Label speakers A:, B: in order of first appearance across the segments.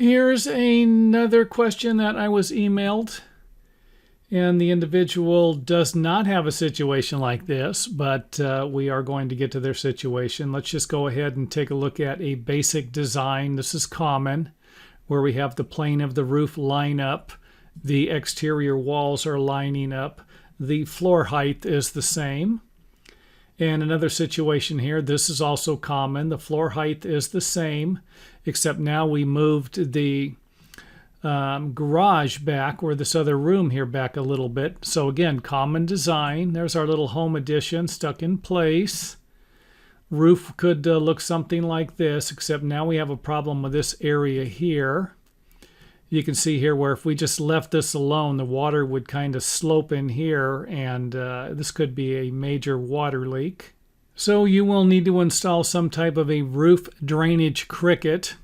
A: Here's another question that I was emailed, and the individual does not have a situation like this, but we are going to get to their situation. Let's just go ahead and take a look at a basic design. This is common, where we have the plane of the roof line up, the exterior walls are lining up, the floor height is the same. And another situation here, this is also common. The floor height is the same, except now we moved the garage back, or this other room here back a little bit. So again, common design. There's our little home addition stuck in place. Roof could look something like this, except now we have a problem with this area here. You can see here where if we just left this alone, the water would kind of slope in here, and this could be a major water leak. So you will need to install some type of a roof drainage cricket.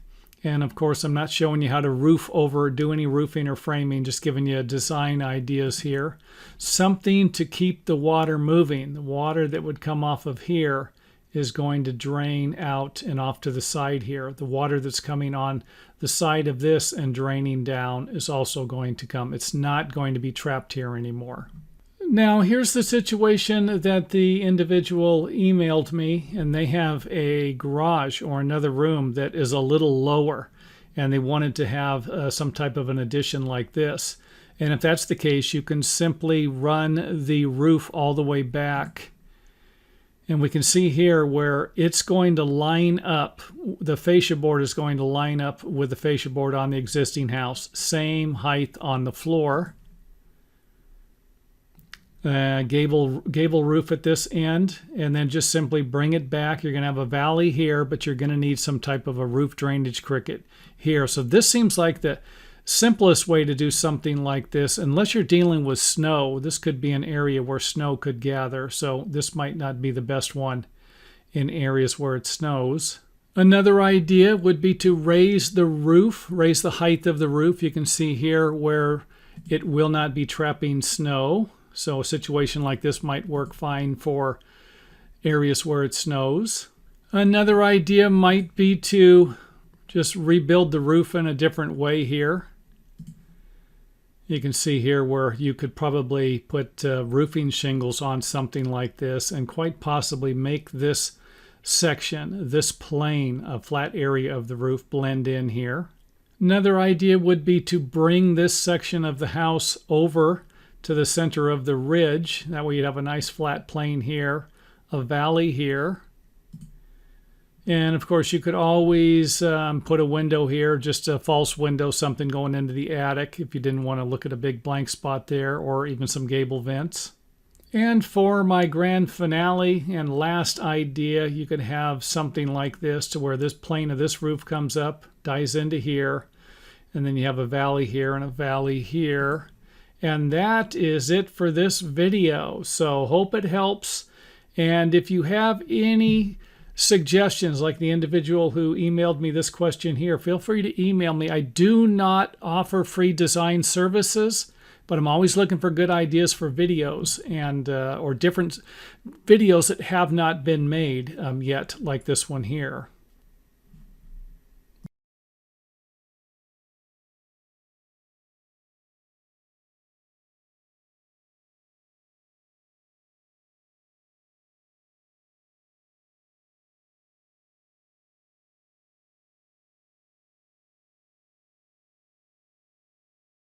A: And of course, I'm not showing you how to roof over, do any roofing or framing, just giving you design ideas here. Something to keep the water moving. The water that would come off of here is going to drain out and off to the side here. The water that's coming on the side of this and draining down is also going to come. It's not going to be trapped here anymore. Now, here's the situation that the individual emailed me, and they have a garage or another room that is a little lower, and they wanted to have some type of an addition like this. And if that's the case, you can simply run the roof all the way back. And we can see here where it's going to line up, the fascia board is going to line up with the fascia board on the existing house. Same height on the floor. Gable roof at this end, and then just simply bring it back. You're going to have a valley here, but you're going to need some type of a roof drainage cricket here. So this seems like the simplest way to do something like this, unless you're dealing with snow. This could be an area where snow could gather, so this might not be the best one in areas where it snows. Another idea would be to raise the roof, raise the height of the roof. You can see here where it will not be trapping snow. So a situation like this might work fine for areas where it snows. Another idea might be to just rebuild the roof in a different way here. You can see here where you could probably put roofing shingles on something like this and quite possibly make this section, this plane, a flat area of the roof blend in here. Another idea would be to bring this section of the house over to the center of the ridge. That way you'd have a nice flat plane here, a valley here. And of course you could always put a window here, just a false window, something going into the attic if you didn't want to look at a big blank spot there, or even some gable vents. And for my grand finale and last idea, you could have something like this to where this plane of this roof comes up, dies into here, and then you have a valley here and a valley here. And that is it for this video. So hope it helps. And if you have any suggestions, like the individual who emailed me this question here, feel free to email me. I do not offer free design services, but I'm always looking for good ideas for videos and or different videos that have not been made yet, like this one here.